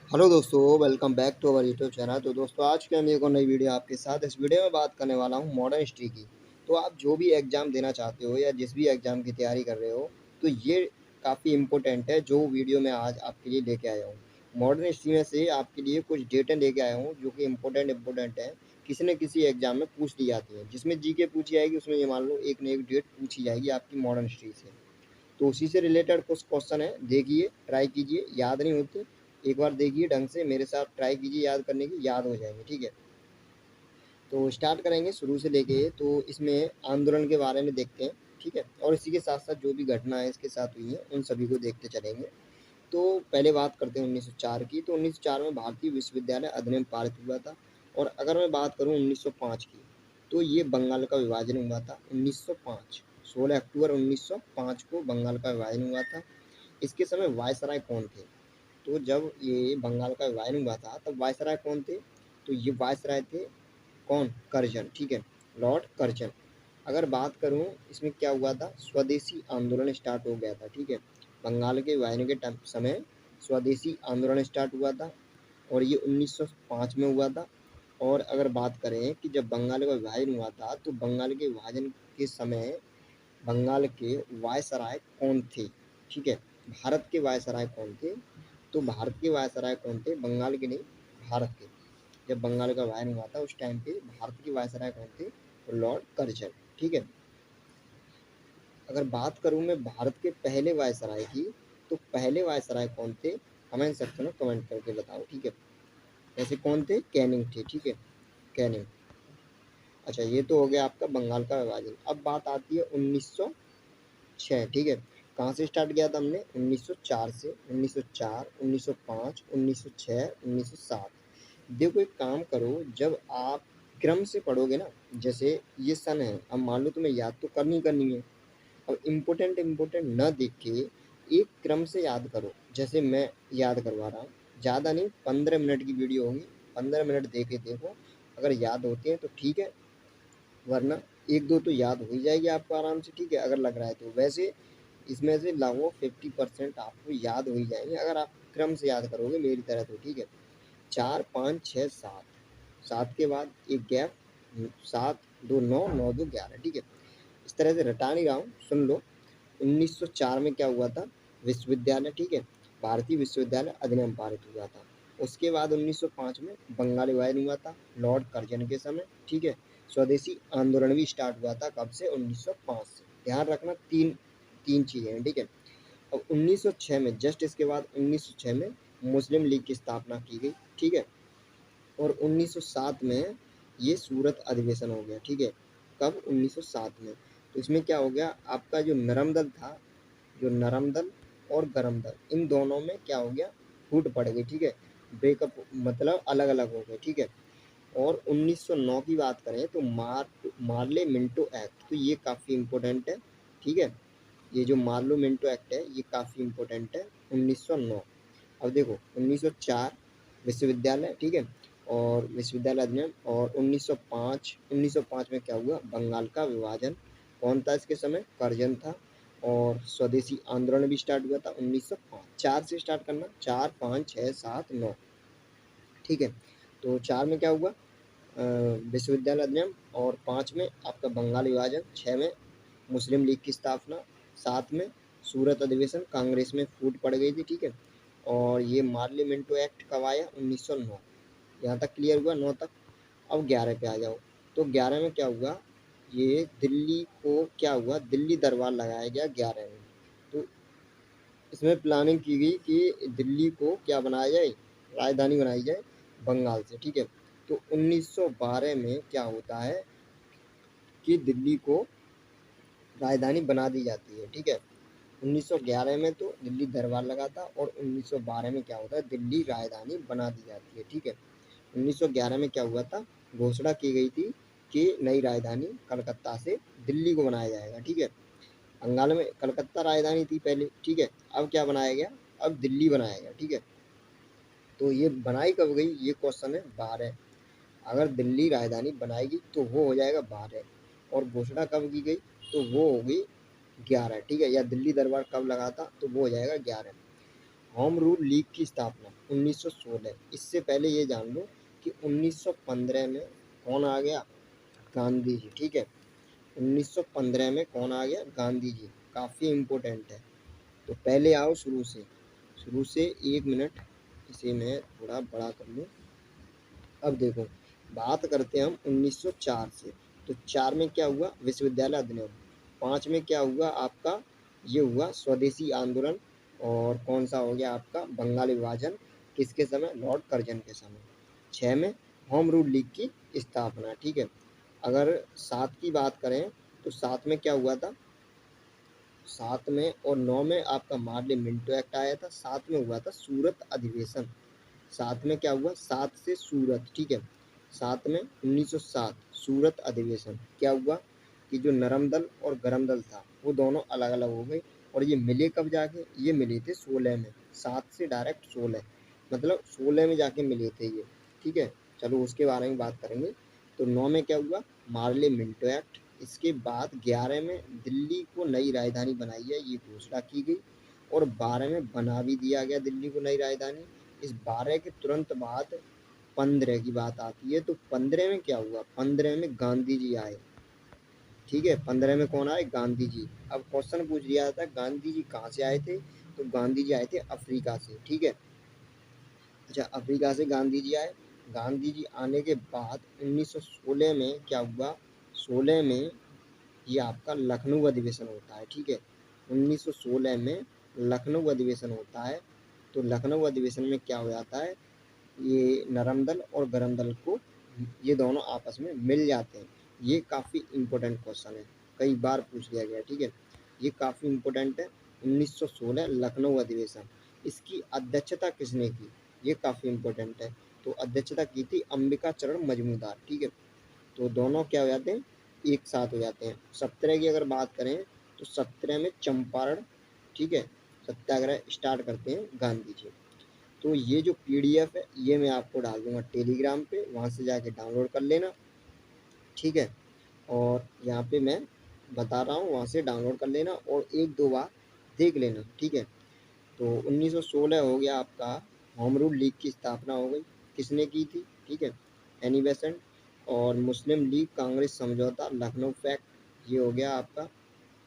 Hello दोस्तों, welcome back to our YouTube channel. तो दोस्तों, आज की हम एक और नई वीडियो आपके साथ इस वीडियो में बात करने वाला हूँ मॉडर्न हिस्ट्री की। तो आप जो भी एग्ज़ाम देना चाहते हो या जिस भी एग्ज़ाम की तैयारी कर रहे हो, तो ये काफ़ी इम्पोर्टेंट है जो वीडियो मैं आज आपके लिए लेके आया हूँ। मॉडर्न हिस्ट्री में से आपके लिए कुछ डेटें लेके आया हूँ जो कि इम्पोर्टेंट है, किसी न किसी एग्ज़ाम में पूछ ली जाती हैं। जिसमें जीके पूछी जाएगी, उसमें ये मान लो एक न एक डेट पूछी जाएगी आपकी मॉडर्न हिस्ट्री से। तो उसी से रिलेटेड कुछ क्वेश्चन है, देखिए, ट्राई कीजिए। याद नहीं होते, एक बार देखिए ढंग से, मेरे साथ ट्राई कीजिए याद करने की, याद हो जाएंगे। ठीक है, तो स्टार्ट करेंगे शुरू से लेके। तो इसमें आंदोलन के बारे में देखते हैं। ठीक है, और इसी के साथ साथ जो भी घटनाएं इसके साथ हुई हैं उन सभी को देखते चलेंगे। तो पहले बात करते हैं 1904 की। तो 1904 में भारतीय विश्वविद्यालय अधिनियम पारित हुआ था। और अगर मैं बात करूं 1905 की, तो ये बंगाल का विभाजन हुआ था 1905। 16 अक्टूबर 1905 को बंगाल का विभाजन हुआ था। इसके समय वायसराय कौन थे? तो जब ये बंगाल का विभाजन हुआ था तब वायसराय कौन थे? तो ये वायसराय थे कौन? कर्जन। ठीक है, लॉर्ड कर्जन। अगर बात करूं इसमें क्या हुआ था, स्वदेशी आंदोलन स्टार्ट हो गया था। ठीक है, बंगाल के विभाजन के समय स्वदेशी आंदोलन स्टार्ट हुआ था और ये 1905 में हुआ था। और अगर बात करें कि जब बंगाल का विभाजन हुआ था तो बंगाल के विभाजन के समय बंगाल के वायसराय कौन थे? ठीक है, भारत के वायसराय कौन थे? तो भारत के वायसराय कौन थे? बंगाल के नहीं, भारत के। जब बंगाल का विभाजन हुआ था उस टाइम पे भारत के वायसराय कौन थे? तो लॉर्ड कर्जन। ठीक है, अगर बात करूं मैं भारत के पहले वायसराय की, तो पहले वायसराय कौन थे? कमेंट सेक्शन में कमेंट करके बताओ। ठीक है, ऐसे कौन थे? कैनिंग थे। ठीक है, कैनिंग। अच्छा, ये तो हो गया आपका बंगाल का विभाजन। अब बात आती है 1906। ठीक है, कहाँ से स्टार्ट किया था हमने? 1904 से। 1904, 1905, 1906, 1907। देखो, एक काम करो, जब आप क्रम से पढ़ोगे ना, जैसे ये सन है, अब मान लो तुम्हें याद तो करनी है। अब इम्पोर्टेंट न देख के एक क्रम से याद करो, जैसे मैं याद करवा रहा हूँ। ज़्यादा नहीं, 15 मिनट की वीडियो होगी, 15 मिनट दे के देखो। अगर याद होती है तो ठीक है, वरना एक दो तो याद हो ही जाएगी आपको आराम से। ठीक है, अगर लग रहा है तो। वैसे इसमें से लगभग 50% आपको याद हो ही जाएंगे अगर आप क्रम से याद करोगे मेरी तरह तो। ठीक है, 4, 5, 6, 7, 7 के बाद एक गैप, 7, 2, 9, 9, 2, 11। ठीक है, इस तरह से रटा नहीं रहा हूँ, सुन लो। 1904 में क्या हुआ था? विश्वविद्यालय। ठीक है, भारतीय विश्वविद्यालय अधिनियम पारित हुआ था। उसके बाद 1905 में बंगाल विभाजन हुआ था लॉर्ड कर्जन के समय। ठीक है, स्वदेशी आंदोलन भी स्टार्ट हुआ था। कब से? 1905 से। ध्यान रखना, तीन तीन चीज़ें हैं। ठीक है, अब 1906 में, जस्ट इसके बाद 1906 में मुस्लिम लीग की स्थापना की गई। ठीक है, और 1907 में ये सूरत अधिवेशन हो गया। ठीक है, कब? 1907 में। तो इसमें क्या हो गया, आपका जो नरम दल था, जो नरम दल और गरम दल, इन दोनों में क्या हो गया? फूट पड़ गई। ठीक है, ब्रेकअप, मतलब अलग अलग हो गए। ठीक है, और 1909 की बात करें तो मार्ले मिंटो एक्ट, तो ये काफ़ी इम्पोर्टेंट है। ठीक है, ये जो मार्लो मिंटो एक्ट है ये काफ़ी इम्पोर्टेंट है। 1909। अब देखो, 1904 विश्वविद्यालय। ठीक है, और विश्वविद्यालय अधिनियम। और 1905 में क्या हुआ? बंगाल का विभाजन। कौन था इसके समय? कर्जन था। और स्वदेशी आंदोलन भी स्टार्ट हुआ था 1905। 4 से स्टार्ट करना, 4, 5, 6, 7, 9। ठीक है, तो 4 में क्या हुआ? विश्वविद्यालय अधिनियम। और 5 में आपका बंगाल विभाजन। 6 में मुस्लिम लीग की स्थापना। 7 में सूरत अधिवेशन, कांग्रेस में फूट पड़ गई थी। ठीक है, और ये मार्ली मिंटो एक्ट कब आया? 1909। यहाँ तक क्लियर हुआ? 9 तक। अब 11 पे आ जाओ। तो 11 में क्या हुआ? ये दिल्ली को क्या हुआ? दिल्ली दरबार लगाया गया 11 में। तो इसमें प्लानिंग की गई कि दिल्ली को क्या बनाया जाए? राजधानी बनाई जाए बंगाल से। ठीक है, तो 1912 में क्या होता है कि दिल्ली को राजधानी बना दी जाती है। ठीक है, 1911 में तो दिल्ली दरबार लगा था और 1912 में क्या होता है? दिल्ली राजधानी बना दी जाती है। ठीक है, 1911 में क्या हुआ था? घोषणा की गई थी कि नई राजधानी कलकत्ता से दिल्ली को बनाया जाएगा। ठीक है, बंगाल में कलकत्ता राजधानी थी पहले। ठीक है, अब क्या बनाया गया? अब दिल्ली बनाया गया। ठीक है, तो ये बनाई कब गई? ये क्वेश्चन है। 12। अगर दिल्ली राजधानी बनाएगी तो वो हो जाएगा 12। और घोषणा कब की गई? तो वो होगी 11। ठीक है, या दिल्ली दरबार कब लगा था? तो वो हो जाएगा 11। होम रूल लीग की स्थापना 1916। इससे पहले ये जान लो कि 1915 में कौन आ गया, गांधी जी। ठीक है, 1915 में कौन आ गया, गांधी जी। काफ़ी इम्पोर्टेंट है। तो पहले आओ शुरू से 1 मिनट इसे मैं थोड़ा बड़ा कर लूँ। अब देखो, बात करते हैं हम 1904 से। तो 4 में क्या हुआ, विश्वविद्यालय अधिनियम। 5 में क्या हुआ आपका, ये हुआ स्वदेशी आंदोलन। और कौन सा हो गया आपका, बंगाल विभाजन, किसके समय, लॉर्ड कर्जन के समय। 6 में होम रूल लीग की स्थापना। ठीक है, अगर 7 की बात करें तो 7 में क्या हुआ था, 7 में और 9 में आपका मार्ले मिंटो एक्ट आया था। 7 में हुआ था सूरत अधिवेशन। 7 में क्या हुआ, 7 से सूरत। ठीक है, 7 में 1907 सूरत अधिवेशन। क्या हुआ कि जो नरम दल और गरम दल था वो दोनों अलग अलग हो गए। और ये मिले कब जाके, ये मिले थे 16 में। 7 से डायरेक्ट 16, मतलब 16 में जाके मिले थे ये। ठीक है, चलो उसके बारे में बात करेंगे। तो 9 में क्या हुआ, मार्ले मिंटो एक्ट। इसके बाद 11 में दिल्ली को नई राजधानी बनाई है, ये घोषणा की गई। और 12 में बना भी दिया गया दिल्ली को नई राजधानी। इस 12 के तुरंत बाद 15 की बात आती है। तो 15 में क्या हुआ, 15 में गांधी जी आए। ठीक है, 15 में कौन आए, गांधी जी। अब क्वेश्चन पूछ लिया जाता है गांधी जी कहाँ से आए थे, तो गांधी जी आए थे अफ्रीका से। ठीक है, अच्छा, अफ्रीका से गांधी जी आए। गांधी जी आने के बाद 1916 में क्या हुआ, 16 में ये आपका लखनऊ अधिवेशन होता है। ठीक है, 1916 में लखनऊ अधिवेशन होता है। तो लखनऊ अधिवेशन में क्या हो जाता है, ये नरम दल और गरम दल को, ये दोनों आपस में मिल जाते हैं। ये काफ़ी इम्पोर्टेंट क्वेश्चन है, कई बार पूछ लिया गया। ठीक है, ये काफ़ी इम्पोर्टेंट है। 1916 लखनऊ अधिवेशन, इसकी अध्यक्षता किसने की, ये काफ़ी इम्पोर्टेंट है। तो अध्यक्षता की थी अंबिका चरण मजूमदार। ठीक है, तो दोनों क्या हो जाते हैं, एक साथ हो जाते हैं। 17 की अगर बात करें तो 17 में चंपारण, ठीक है, सत्याग्रह स्टार्ट करते हैं गांधी जी। तो ये जो पीडीएफ है ये मैं आपको डाल दूंगा टेलीग्राम पे, वहाँ से जाके डाउनलोड कर लेना। ठीक है, और यहाँ पे मैं बता रहा हूँ, वहाँ से डाउनलोड कर लेना और एक दो बार देख लेना। ठीक है, तो 1916 हो गया आपका, होम रूल लीग की स्थापना हो गई। किसने की थी, ठीक है, एनी बेसेंट। और मुस्लिम लीग कांग्रेस समझौता, लखनऊ फैक्ट, ये हो गया आपका।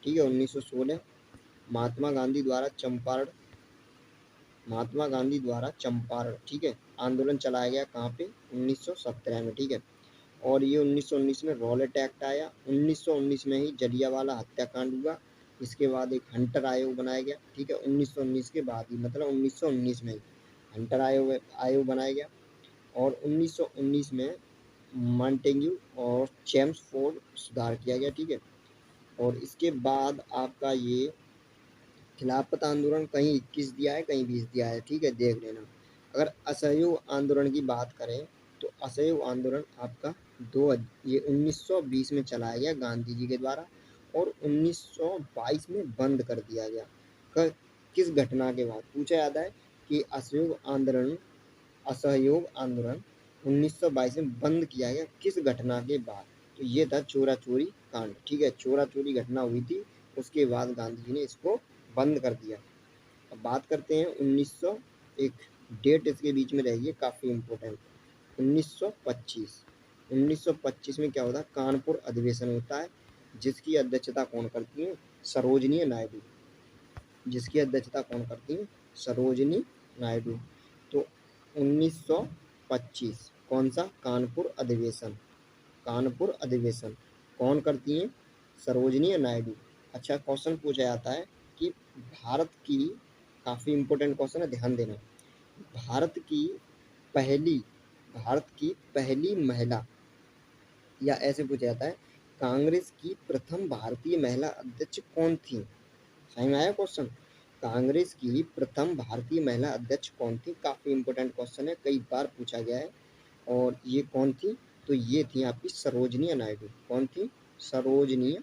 ठीक है, 1916। महात्मा गांधी द्वारा चंपारण, महात्मा गांधी द्वारा चंपारण, ठीक है, आंदोलन चलाया गया कहाँ पे, 1917 में। ठीक है, और ये 1919 में रॉलेट एक्ट आया। 1919 में ही जलियांवाला हत्याकांड हुआ। इसके बाद एक हंटर आयोग बनाया गया। ठीक है, 1919 के बाद ही, मतलब 1919 में ही हंटर आयोग बनाया गया। और 1919 में मॉन्टेग्यू और चेम्सफोर्ड सुधार किया गया। ठीक है, और इसके बाद आपका ये खिलाफत आंदोलन कहीं 21 दिया है, कहीं 20 दिया है। ठीक है, देख लेना। अगर असहयोग आंदोलन की बात करें तो असहयोग आंदोलन आपका ये 1920 में चलाया गया गांधी जी के द्वारा, और 1922 में बंद कर दिया गया। किस घटना के बाद पूछा जाता है कि असहयोग आंदोलन 1922 में बंद किया गया, किस घटना के बाद, तो ये था चोरा चोरी कांड। ठीक है, चोरा चोरी घटना हुई थी, उसके बाद गांधी जी ने इसको बंद कर दिया। अब बात करते हैं 1900, एक डेट इसके बीच में रहेगी काफ़ी इम्पोर्टेंट, 1925। 1925 में क्या होता है, कानपुर अधिवेशन होता है, जिसकी अध्यक्षता कौन करती है, सरोजनी नायडू। जिसकी अध्यक्षता कौन करती है, सरोजनी नायडू। तो 1925 कौन सा, कानपुर अधिवेशन। कानपुर अधिवेशन कौन करती हैं, सरोजनी नायडू। अच्छा, क्वेश्चन पूछा जाता है कि भारत की, काफ़ी इम्पोर्टेंट क्वेश्चन है, ध्यान देना। भारत की पहली भारत की पहली महिला, या ऐसे पूछा जाता है, कांग्रेस की प्रथम भारतीय महिला अध्यक्ष कौन थी। समझ में आया क्वेश्चन, कांग्रेस की प्रथम भारतीय महिला अध्यक्ष कौन थी, काफ़ी इम्पोर्टेंट क्वेश्चन है, कई बार पूछा गया है। और ये कौन थी, तो ये थी आपकी सरोजनी नायडू। कौन थी, सरोजनी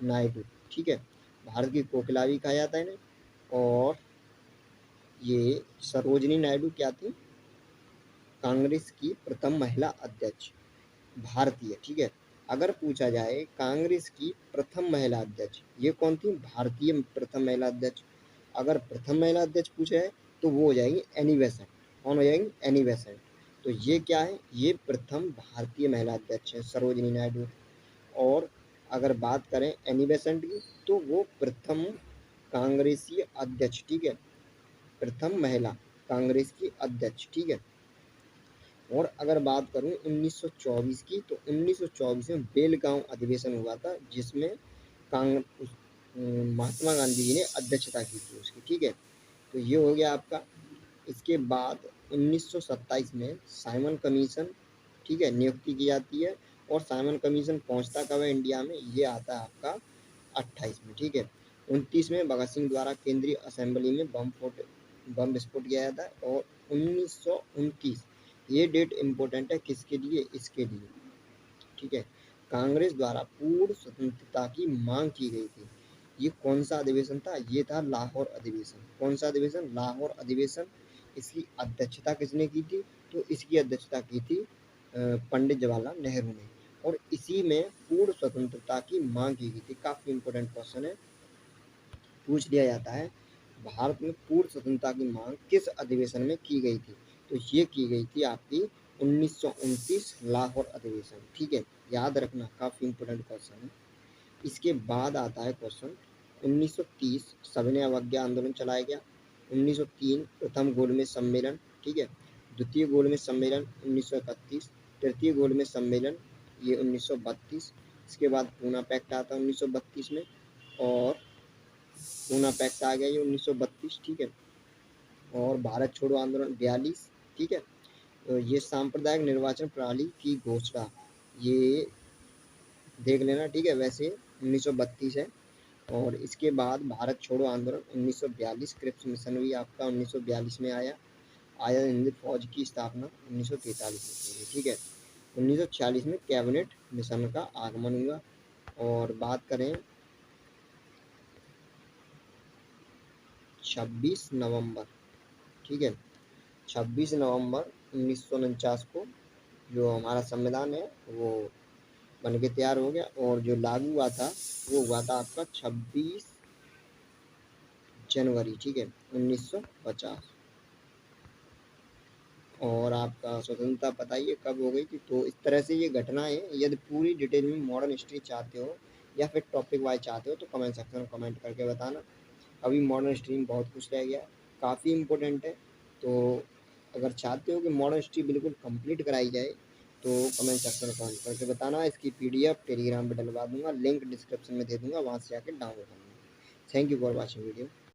नायडू। ठीक है, भारत की कोकिला भी कहा जाता है इन्हें। और ये सरोजनी नायडू क्या थी, कांग्रेस की प्रथम महिला अध्यक्ष भारतीय। ठीक है, अगर पूछा जाए कांग्रेस की प्रथम महिला अध्यक्ष ये कौन थी, भारतीय प्रथम महिला अध्यक्ष। अगर प्रथम महिला अध्यक्ष पूछा है तो वो हो जाएगी एनी बेसेंट। कौन हो जाएंगी? Annie Besant. तो ये क्या है? ये प्रथम भारतीय महिला अध्यक्ष है सरोजिनी नायडू। और अगर बात करें एनी बेसेंट की, तो वो प्रथम कांग्रेसी अध्यक्ष, ठीक है, प्रथम महिला कांग्रेस की अध्यक्ष, ठीक है। और अगर बात करूं 1924 की, तो 1924 में बेलगांव अधिवेशन हुआ था, जिसमें महात्मा गांधी जी ने अध्यक्षता की थी उसकी, ठीक है। तो ये हो गया आपका। इसके बाद 1927 में साइमन कमीशन, ठीक है, नियुक्ति की जाती है। और साइमन कमीशन पहुंचता कब है इंडिया में? ये आता है आपका 28 में, ठीक है। 29 में भगत सिंह द्वारा केंद्रीय असेंबली में बम विस्फोट किया जाता है। और 1929, ये डेट इम्पोर्टेंट है किसके लिए? इसके लिए, ठीक है। कांग्रेस द्वारा पूर्ण स्वतंत्रता की मांग की गई थी। ये कौन सा अधिवेशन था? ये था लाहौर अधिवेशन। कौन सा अधिवेशन? लाहौर अधिवेशन। इसकी अध्यक्षता किसने की थी? तो इसकी अध्यक्षता की थी पंडित जवाहरलाल नेहरू ने। और इसी में पूर्ण स्वतंत्रता की मांग की गई थी। काफी इंपॉर्टेंट क्वेश्चन है, पूछ लिया जाता है। भारत में पूर्ण स्वतंत्रता की मांग किस अधिवेशन में की गई थी? तो ये की गई थी आपकी 1929 लाहौर अधिवेशन, ठीक है। याद रखना, काफी इंपोर्टेंट क्वेश्चन है। इसके बाद आता है क्वेश्चन 1930 सविनय अवज्ञा आंदोलन चलाया गया। 1903 प्रथम गोलमेज सम्मेलन, ठीक है। द्वितीय गोलमेज सम्मेलन 1931। तृतीय गोलमेज सम्मेलन ये 1932। इसके बाद पूना पैक्ट आता है 1932 में। और पूना पैक्ट आ गया ये 1932, ठीक है। और भारत छोड़ो आंदोलन 42, ठीक है। तो ये सांप्रदायिक निर्वाचन प्रणाली की घोषणा, ये देख लेना, ठीक है। वैसे 1932 है। और इसके बाद भारत छोड़ो आंदोलन 1942, क्रिप्स मिशन भी आपका 1942 में आया। आजाद हिंद फौज की स्थापना 1943 में की गई, ठीक है। 1946 में कैबिनेट मिशन का आगमन हुआ। और बात करें 26 नवंबर, ठीक है, 26 नवंबर 1949 को जो हमारा संविधान है वो बन के तैयार हो गया। और जो लागू हुआ था वो हुआ था आपका 26 जनवरी, ठीक है, 1950। और आपका स्वतंत्रता बताइए कब हो गई थी? तो इस तरह से ये घटनाएं, यदि पूरी डिटेल में मॉडर्न हिस्ट्री चाहते हो या फिर टॉपिक वाइज चाहते हो, तो कमेंट सेक्शन में कमेंट करके बताना। अभी मॉडर्न हिस्ट्री में बहुत कुछ रह गया, काफ़ी इम्पोर्टेंट है। तो अगर चाहते हो कि मॉडर्न हिस्ट्री बिल्कुल कंप्लीट कराई जाए, तो कमेंट सेक्शन में कमेंट करके बताना। इसकी पीडीएफ टेलीग्राम पर डलवा दूंगा, लिंक डिस्क्रिप्शन में दे दूंगा, वहाँ से आकर डाउनलोड करना। Thank you for watching video.